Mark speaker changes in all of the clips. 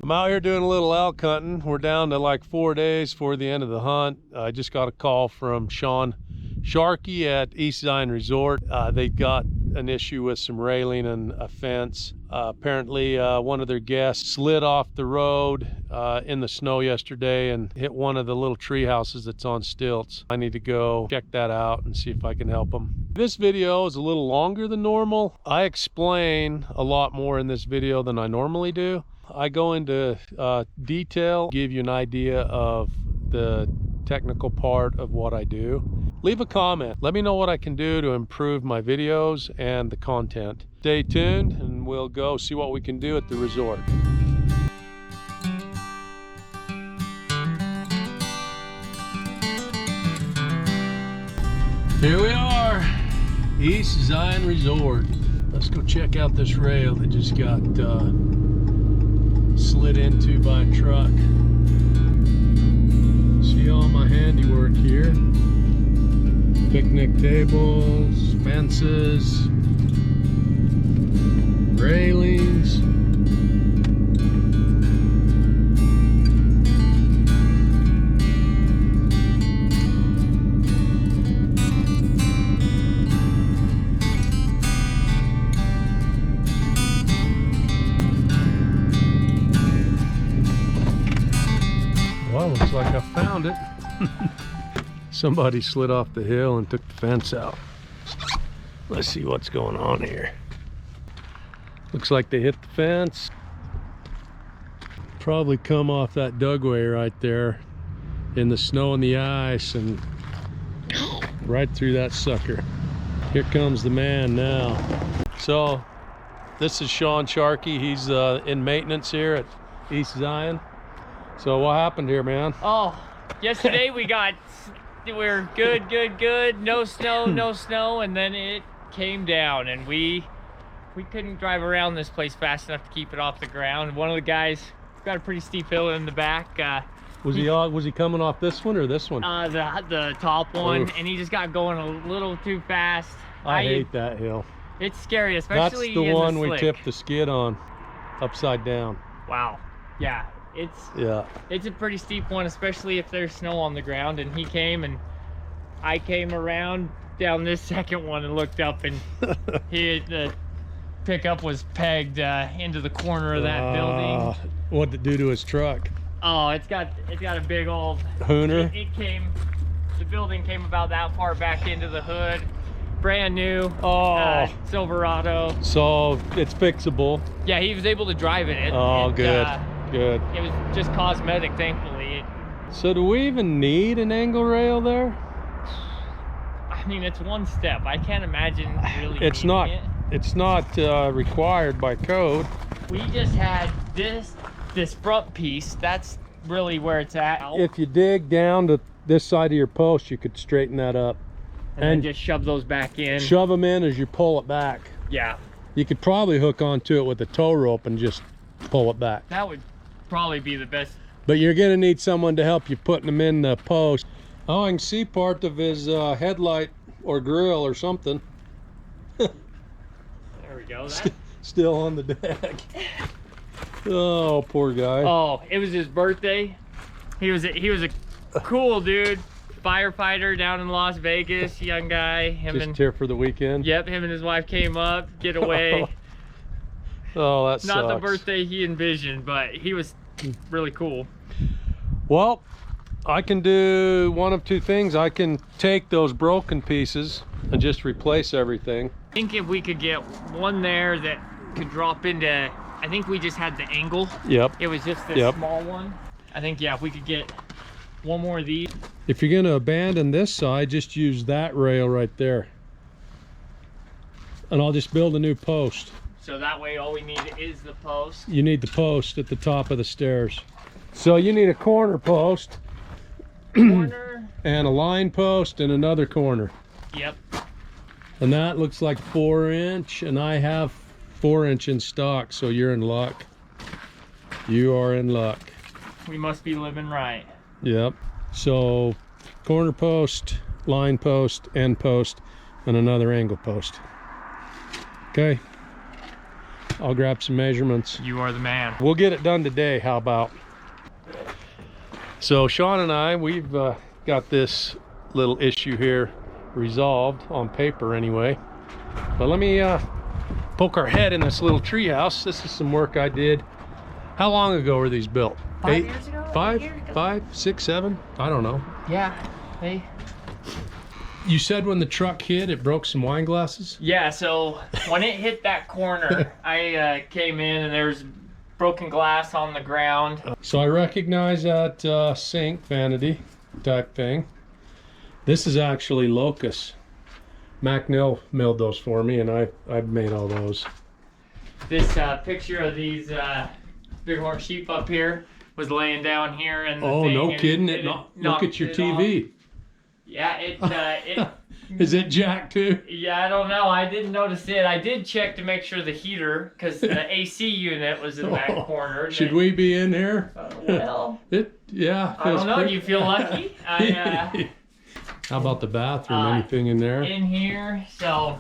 Speaker 1: I'm out here doing a little elk hunting. We're down to like 4 days for the end of the hunt. I just got a call from Shaun Sharkey at East Zion Resort. They got an issue with some railing and a fence. Apparently one of their guests slid off the road in the snow yesterday and hit one of the little tree houses that's on stilts. I need to go check that out and see if I can help them. This video is a little longer than normal. I explain a lot more in this video than I normally do. I go into detail, give you an idea of the technical part of what I do. Leave a comment. Let me know what I can do to improve my videos and the content. Stay tuned and we'll go see what we can do at the resort. Here we are, East Zion Resort. Let's go check out this rail that just got slid into by a truck. See all my handiwork here. Picnic tables, fences, railings. Well, looks like I found it. Somebody slid off the hill and took the fence out. Let's see what's going on here. Looks like they hit the fence. Probably come off that dugway right there in the snow and the ice and right through that sucker. Here comes the man now. So this is Shaun Sharkey. He's in maintenance here at East Zion. So what happened here, man?
Speaker 2: Oh, yesterday we were good. No snow, and then it came down, and we couldn't drive around this place fast enough to keep it off the ground. One of the guys got a pretty steep hill in the back.
Speaker 1: Was he coming off this one or this one?
Speaker 2: The top one. Oof. And he just got going a little too fast.
Speaker 1: I hate that hill.
Speaker 2: It's scary, especially
Speaker 1: that's the one we tipped the skid on, upside down.
Speaker 2: Wow. Yeah. It's a pretty steep one, especially if there's snow on the ground. And he came, and I came around down this second one and looked up, and the pickup was pegged into the corner of that building.
Speaker 1: What'd it do to his truck?
Speaker 2: Oh, it's got a big old
Speaker 1: Hooner.
Speaker 2: The building came about that far back into the hood. Brand new Silverado.
Speaker 1: So it's fixable.
Speaker 2: Yeah, he was able to drive it.
Speaker 1: Good. Good.
Speaker 2: It was just cosmetic, thankfully.
Speaker 1: So do we even need an angle rail there?
Speaker 2: I mean, it's one step. I can't imagine really
Speaker 1: It's not required by code.
Speaker 2: We just had this front piece. That's really where it's at.
Speaker 1: If you dig down to this side of your post, you could straighten that up.
Speaker 2: And then just shove those back in.
Speaker 1: Shove them in as you pull it back.
Speaker 2: Yeah.
Speaker 1: You could probably hook onto it with a tow rope and just pull it back.
Speaker 2: That would probably be the best.
Speaker 1: But you're gonna need someone to help you putting them in the post. Oh, I can see part of his headlight or grill or something.
Speaker 2: There we go.
Speaker 1: Still on the deck. Oh, poor guy.
Speaker 2: Oh, it was his birthday. He was a cool dude. Firefighter down in Las Vegas, young guy.
Speaker 1: Just here for the weekend?
Speaker 2: Yep, him and his wife came up, get away.
Speaker 1: Oh, that sucks.
Speaker 2: Not the birthday he envisioned, but he was really cool.
Speaker 1: Well, I can do one of two things. I can take those broken pieces and just replace everything.
Speaker 2: I think if we could get one there that could drop into, I think we just had the angle.
Speaker 1: Yep.
Speaker 2: It was just this small one. I think, yeah, if we could get one more of these.
Speaker 1: If you're gonna abandon this side, just use that rail right there. And I'll just build a new post.
Speaker 2: So that way all we need is the post.
Speaker 1: You need the post at the top of the stairs. So you need a corner post.
Speaker 2: Corner.
Speaker 1: And a line post and another corner.
Speaker 2: Yep.
Speaker 1: And that looks like 4-inch, and I have 4-inch in stock, so you're in luck. You are in luck.
Speaker 2: We must be living right.
Speaker 1: Yep. So corner post, line post, end post, and another angle post. Okay. I'll grab some measurements.
Speaker 2: You are the man.
Speaker 1: We'll get it done today. How about? So Shaun and I, we've got this little issue here resolved on paper anyway. But let me poke our head in this little tree house. This is some work I did. How long ago were these built?
Speaker 2: 5 years ago?
Speaker 1: 5, 6, 7? I don't know.
Speaker 2: Yeah. Hey.
Speaker 1: You said when the truck hit, it broke some wine glasses?
Speaker 2: Yeah, so when it hit that corner, I came in and there's broken glass on the ground.
Speaker 1: So I recognize that sink vanity type thing. This is actually locust. Mac Nell milled those for me, and I've made all those.
Speaker 2: This picture of these bighorn sheep up here was laying down here, and
Speaker 1: no kidding! Look at your TV.
Speaker 2: Yeah, it
Speaker 1: is it jacked too?
Speaker 2: Yeah, I don't know. I didn't notice it. I did check to make sure the heater, because the AC unit was in that corner.
Speaker 1: Should we be in here?
Speaker 2: Well,
Speaker 1: yeah.
Speaker 2: I don't know. Do you feel lucky?
Speaker 1: How about the bathroom? Anything in there?
Speaker 2: In here, so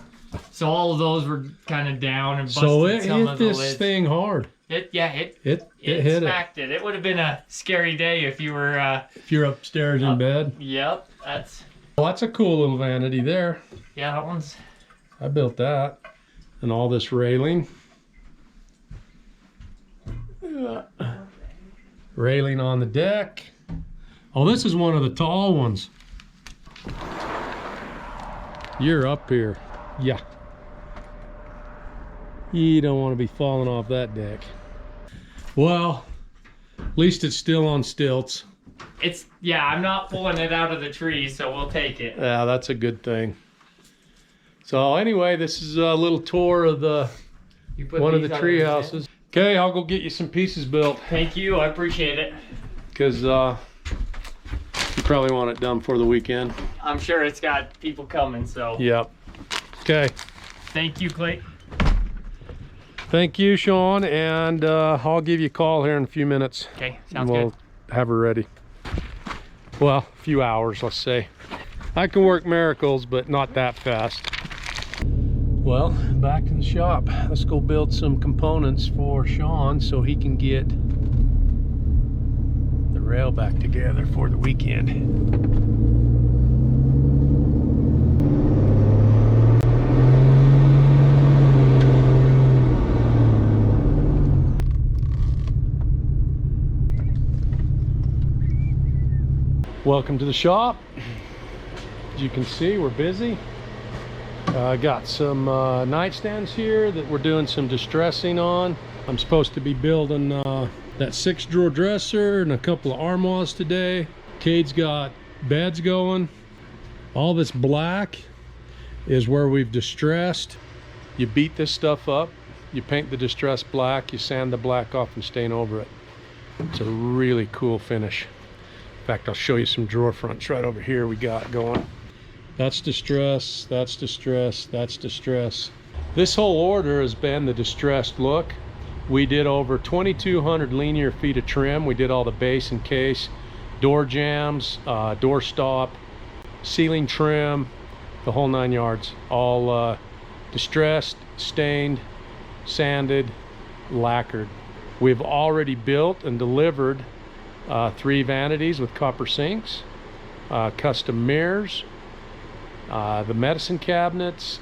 Speaker 2: all of those were kind of down and busted.
Speaker 1: So it
Speaker 2: some
Speaker 1: hit
Speaker 2: of the
Speaker 1: this
Speaker 2: lids.
Speaker 1: Thing hard.
Speaker 2: It
Speaker 1: hit
Speaker 2: smacked it. It would have been a scary day if you were
Speaker 1: if you're upstairs in bed.
Speaker 2: Yep, that's.
Speaker 1: Well, that's a cool little vanity there.
Speaker 2: Yeah, that one's.
Speaker 1: I built that, and all this railing. Railing on the deck. Oh, this is one of the tall ones. You're up here. Yeah. You don't want to be falling off that deck. Well, at least it's still on stilts.
Speaker 2: Yeah, I'm not pulling it out of the tree, so we'll take it.
Speaker 1: Yeah, that's a good thing. So anyway, this is a little tour of one of the tree houses. Okay, I'll go get you some pieces built.
Speaker 2: Thank you, I appreciate it.
Speaker 1: Because you probably want it done for the weekend.
Speaker 2: I'm sure it's got people coming, so.
Speaker 1: Yep. Okay.
Speaker 2: Thank you, Clayton.
Speaker 1: Thank you, Shaun, and I'll give you a call here in a few minutes.
Speaker 2: Okay, sounds
Speaker 1: good. We'll have her ready. Well, a few hours, let's say. I can work miracles, but not that fast. Well, back to the shop. Let's go build some components for Shaun so he can get the rail back together for the weekend. Welcome to the shop. As you can see, we're busy. Got some nightstands here that we're doing some distressing on. I'm supposed to be building that 6-drawer dresser and a couple of armoires today. Cade's got beds going. All this black is where we've distressed. You beat this stuff up, you paint the distress black, you sand the black off and stain over it. It's a really cool finish. In fact, I'll show you some drawer fronts right over here we got going. That's distress, that's distress, that's distress. This whole order has been the distressed look. We did over 2,200 linear feet of trim. We did all the base and case, door jambs, door stop, ceiling trim, the whole 9 yards. All distressed, stained, sanded, lacquered. We've already built and delivered 3 vanities with copper sinks, custom mirrors, the medicine cabinets.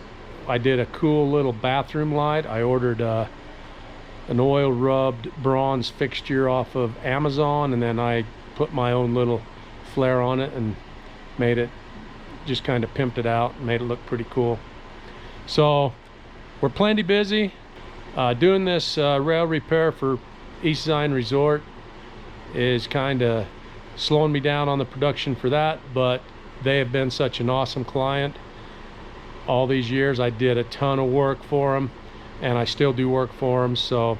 Speaker 1: I did a cool little bathroom light. I ordered an oil rubbed bronze fixture off of Amazon, and then I put my own little flare on it and made it, just kind of pimped it out and made it look pretty cool. So we're plenty busy doing this rail repair for East Zion Resort. Is kind of slowing me down on the production for that, but they have been such an awesome client all these years. I did a ton of work for them, and I still do work for them. So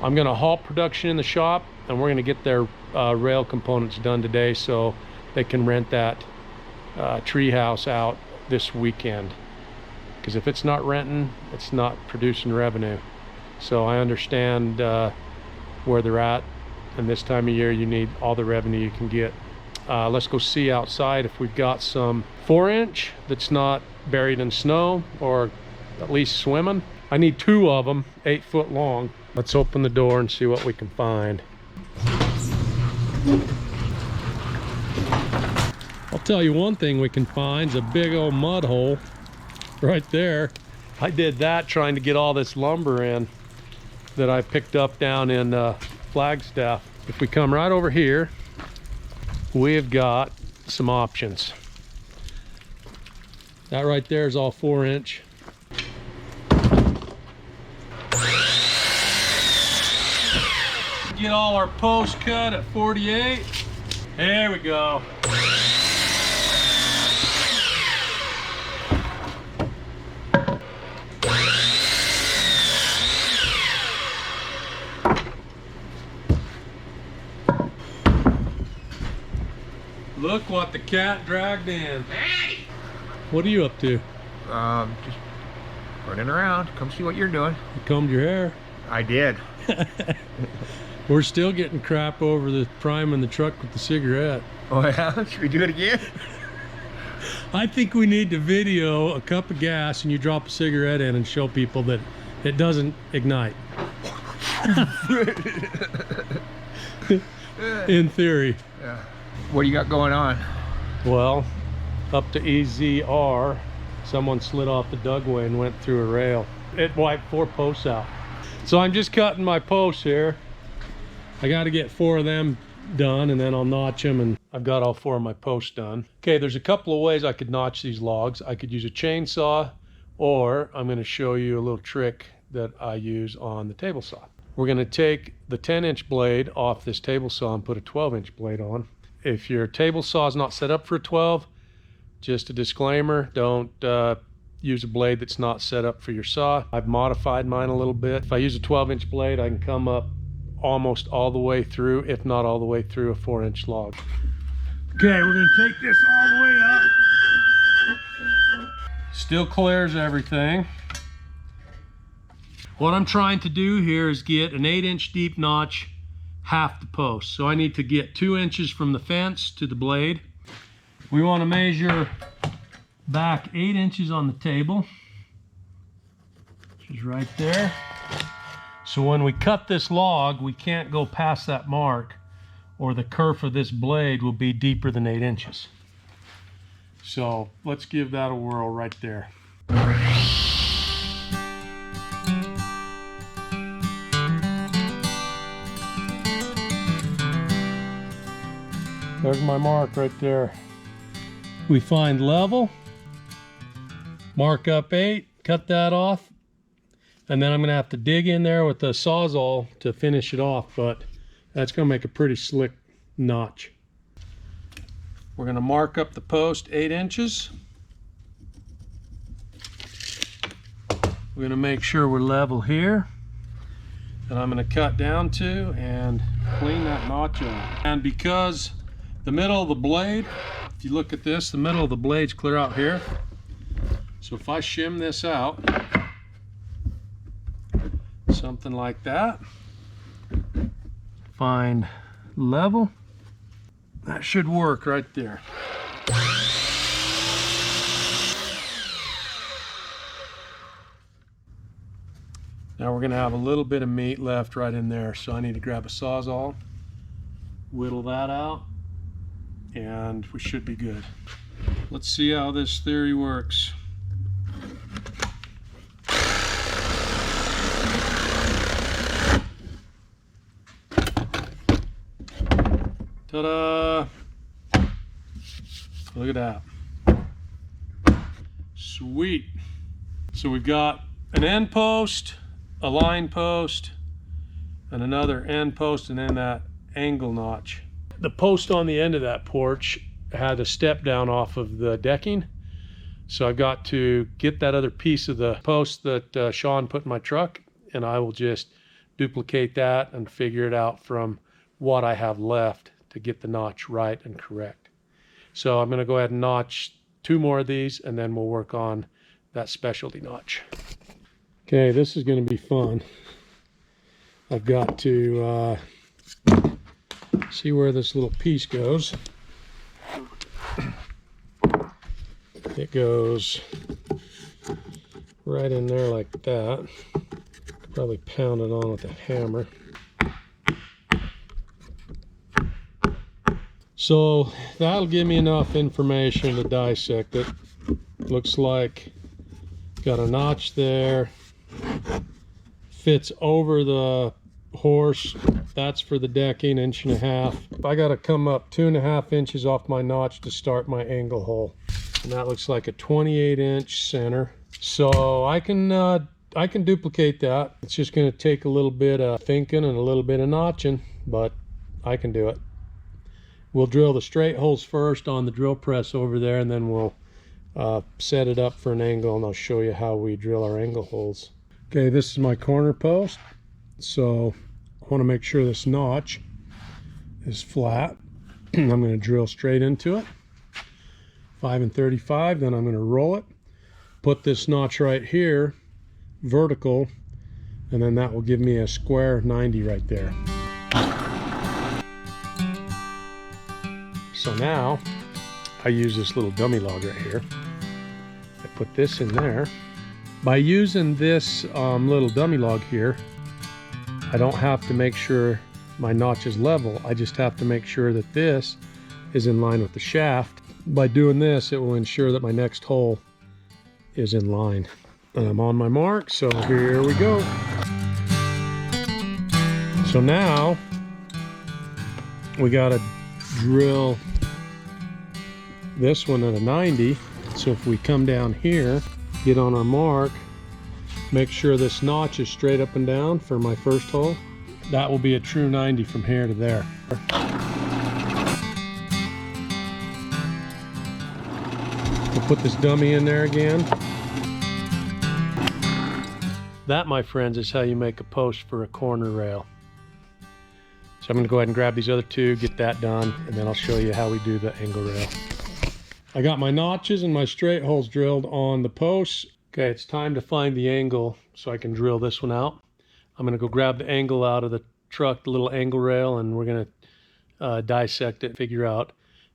Speaker 1: I'm going to halt production in the shop, and we're going to get their rail components done today so they can rent that treehouse out this weekend. Because if it's not renting, it's not producing revenue. So I understand where they're at. And this time of year, you need all the revenue you can get. Let's go see outside if we've got some 4-inch that's not buried in snow or at least swimming. I need 2 of them, 8 foot long. Let's open the door and see what we can find. I'll tell you one thing we can find is a big old mud hole right there. I did that trying to get all this lumber in that I picked up down in Flagstaff. If we come right over here, we've got some options. That right there is all 4-inch. Get all our posts cut at 48. There we go. Look what the cat dragged in. Hey! What are you up to?
Speaker 3: Just running around. Come see what you're doing.
Speaker 1: You combed your hair?
Speaker 3: I did.
Speaker 1: We're still getting crap over the prime in the truck with the cigarette.
Speaker 3: Oh yeah? Should we do it again?
Speaker 1: I think we need to video a cup of gas and you drop a cigarette in and show people that it doesn't ignite. In theory.
Speaker 3: Yeah. What do you got going on?
Speaker 1: Well, up to EZR, someone slid off the dugway and went through a rail. It wiped 4 posts out. So I'm just cutting my posts here. I got to get 4 of them done and then I'll notch them, and I've got all 4 of my posts done. Okay, there's a couple of ways I could notch these logs. I could use a chainsaw, or I'm going to show you a little trick that I use on the table saw. We're going to take the 10-inch blade off this table saw and put a 12-inch blade on. If your table saw is not set up for a 12, just a disclaimer, don't use a blade that's not set up for your saw. I've modified mine a little bit. If I use a 12-inch blade, I can come up almost all the way through, if not all the way through, a 4-inch log. Okay, we're gonna take this all the way up. Still clears everything. What I'm trying to do here is get an 8-inch deep notch, half the post. So I need to get 2 inches from the fence to the blade. We want to measure back 8 inches on the table, which is right there. So when we cut this log, we can't go past that mark, or the kerf of this blade will be deeper than 8 inches. So let's give that a whirl right there. There's my mark right there. We find level, mark up 8, cut that off, and then I'm gonna have to dig in there with the Sawzall to finish it off, but that's gonna make a pretty slick notch. We're gonna mark up the post 8 inches. We're gonna make sure we're level here. And I'm gonna cut down to and clean that notch up. And because the middle of the blade, if you look at this, the middle of the blade's clear out here. So if I shim this out, something like that, find level, that should work right there. Now we're gonna have a little bit of meat left right in there, so I need to grab a Sawzall, whittle that out, and we should be good. Let's see how this theory works. Ta-da! Look at that. Sweet. So we've got an end post, a line post, and another end post, and then that angle notch. The post on the end of that porch had a step down off of the decking, so I've got to get that other piece of the post that Shaun put in my truck, and I will just duplicate that and figure it out from what I have left to get the notch right and correct. So I'm going to go ahead and notch 2 more of these, and then we'll work on that specialty notch. Okay, this is going to be fun. I've got to see where this little piece goes. It goes right in there like that. Could probably pound it on with a hammer. So that'll give me enough information to dissect it. Looks like got a notch there. Fits over the horse. That's for the decking, 1.5 inches. I got to come up 2.5 inches off my notch to start my angle hole. And that looks like a 28-inch center. So I can duplicate that. It's just going to take a little bit of thinking and a little bit of notching, but I can do it. We'll drill the straight holes first on the drill press over there, and then we'll set it up for an angle, and I'll show you how we drill our angle holes. Okay, this is my corner post. So I want to make sure this notch is flat. I'm going to drill straight into it. 5 35, then I'm going to roll it. Put this notch right here, vertical, and then that will give me a square 90 right there. So now I use this little dummy log right here. I put this in there. By using this little dummy log here, I don't have to make sure my notch is level. I just have to make sure that this is in line with the shaft. By doing this, it will ensure that my next hole is in line. And I'm on my mark, so here we go. So now we gotta drill this one at a 90. So if we come down here, get on our mark, make sure this notch is straight up and down for my first hole. That will be a true 90 from here to there. We'll put this dummy in there again. That, my friends, is how you make a post for a corner rail. So I'm gonna go ahead and grab these other two, get that done, and then I'll show you how we do the angle rail. I got my notches and my straight holes drilled on the posts. Okay, it's time to find the angle so I can drill this one out. I'm gonna go grab the angle out of the truck, the little angle rail, and we're gonna dissect it, figure out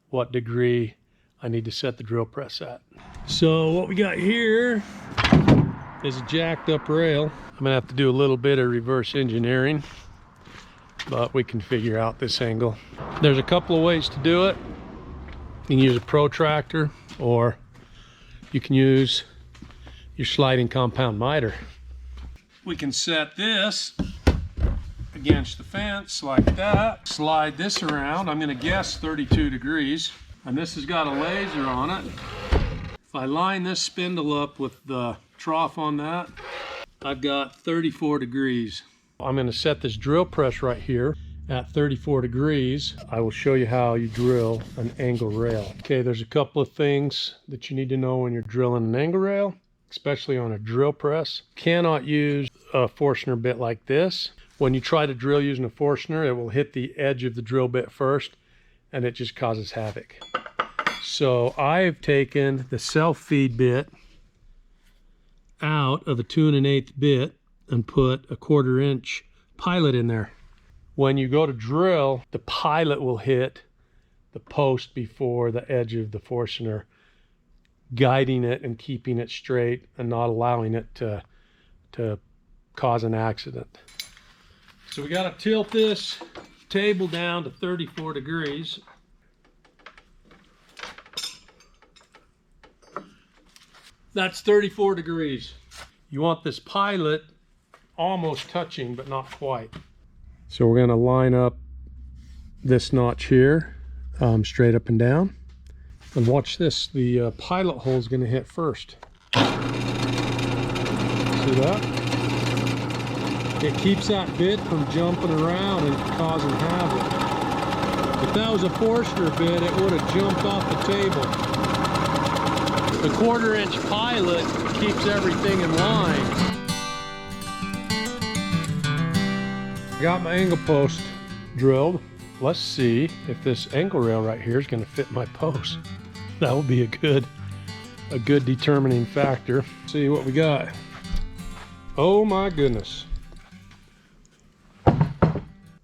Speaker 1: what degree I need to set the drill press at. So what we got here is a jacked up rail. I'm gonna have to do a little bit of reverse engineering, but we can figure out this angle. There's a couple of ways to do it. You can use a protractor, or you can use your sliding compound miter. We can set this against the fence like that. Slide this around. I'm gonna guess 32 degrees. And this has got a laser on it. If I line this spindle up with the trough on that, I've got 34 degrees. I'm gonna set this drill press right here at 34 degrees. I will show you how you drill an angle rail. Okay, there's a couple of things that you need to know when you're drilling an angle rail, especially on a drill press. Cannot use a Forstner bit like this. When you try to drill using a Forstner, it will hit the edge of the drill bit first, and it just causes havoc. So I've taken the self-feed bit out of a 2 1/8 bit and put a 1/4 inch pilot in there. When you go to drill, the pilot will hit the post before the edge of the Forstner, guiding it and keeping it straight and not allowing it to cause an accident. So we got to tilt this table down to 34 degrees. That's 34 degrees. You want this pilot almost touching, but not quite. So we're gonna line up this notch here, straight up and down. And watch this, the pilot hole is gonna hit first. See that? It keeps that bit from jumping around and causing havoc. If that was a Forstner bit, it would have jumped off the table. The 1/4 inch pilot keeps everything in line. Got my angle post drilled. Let's see if this angle rail right here is going to fit my post. That will be a good determining factor. See what we got. Oh my goodness.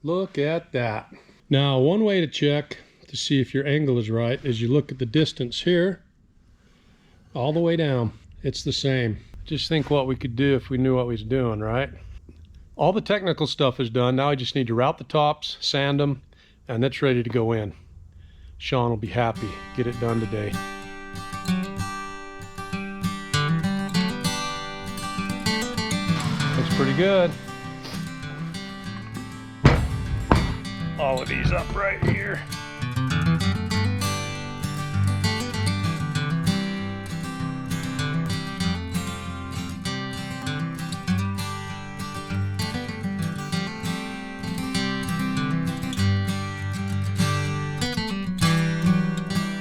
Speaker 1: Look at that. Now, one way to check to see if your angle is right is you look at the distance here all the way down. It's the same. Just think what we could do if we knew what we was doing, right? All the technical stuff is done. Now I just need to route the tops, sand them, and it's ready to go in. Shaun will be happy. Get it done today. Looks pretty good. All of these up right here.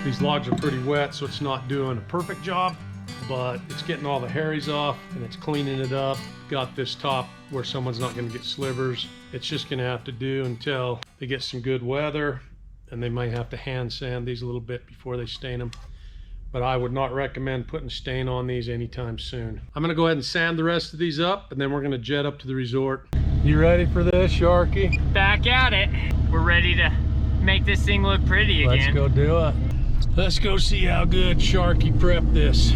Speaker 1: These logs are pretty wet, so it's not doing a perfect job, but it's getting all the hairies off and it's cleaning it up. Got this top where someone's not gonna get slivers. It's just gonna have to do until they get some good weather, and they might have to hand sand these a little bit before they stain them. But I would not recommend putting stain on these anytime soon. I'm gonna go ahead and sand the rest of these up, and then we're gonna jet up to the resort. You ready for this, Sharky?
Speaker 2: Back at it. We're ready to make this thing look pretty again.
Speaker 1: Let's go do it. Let's go see how good Sharky prepped this.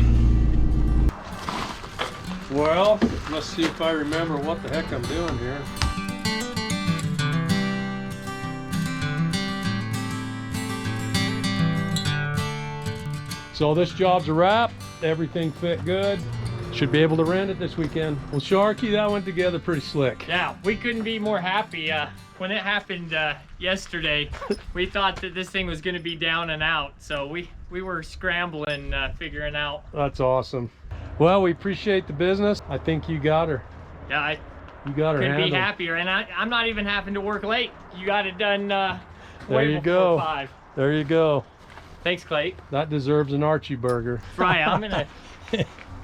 Speaker 1: Well, let's see if I remember what the heck I'm doing here. So this job's a wrap. Everything fit good. Should be able to rent it this weekend. Well, Sharky, that went together pretty slick.
Speaker 2: Yeah, we couldn't be more happy. When it happened yesterday, we thought that this thing was going to be down and out. So we were scrambling, figuring out.
Speaker 1: That's awesome. Well, we appreciate the business. I think you got her.
Speaker 2: Yeah,
Speaker 1: you got her
Speaker 2: couldn't
Speaker 1: handled.
Speaker 2: be happier. And I'm not even having to work late. You got it done
Speaker 1: there you go.
Speaker 2: 5.
Speaker 1: There you go.
Speaker 2: Thanks, Clay.
Speaker 1: That deserves an Archie burger.
Speaker 2: Right, I'm gonna.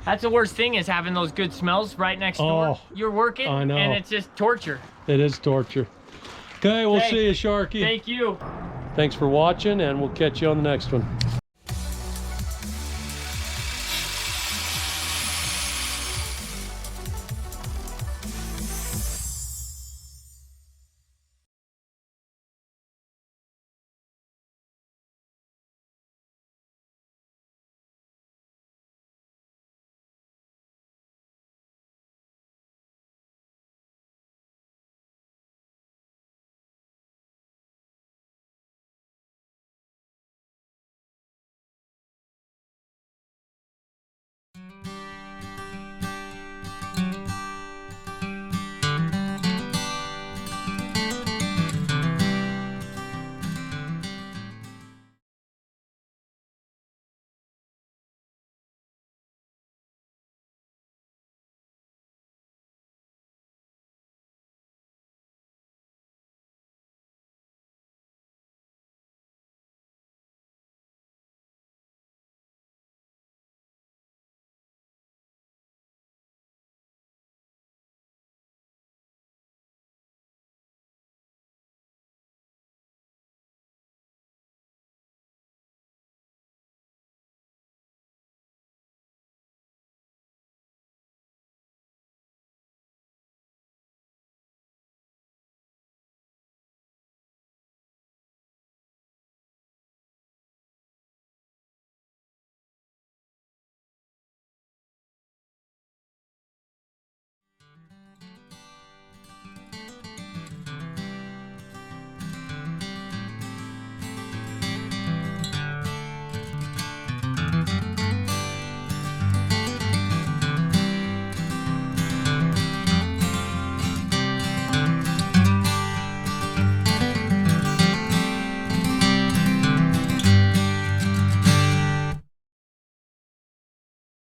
Speaker 2: That's the worst thing, is having those good smells right next door. You're working,
Speaker 1: I know.
Speaker 2: and it's just torture.
Speaker 1: It is torture. Okay, we'll
Speaker 2: Hey,
Speaker 1: see you, Sharky.
Speaker 2: Thank you.
Speaker 1: Thanks for watching, and we'll catch you on the next one.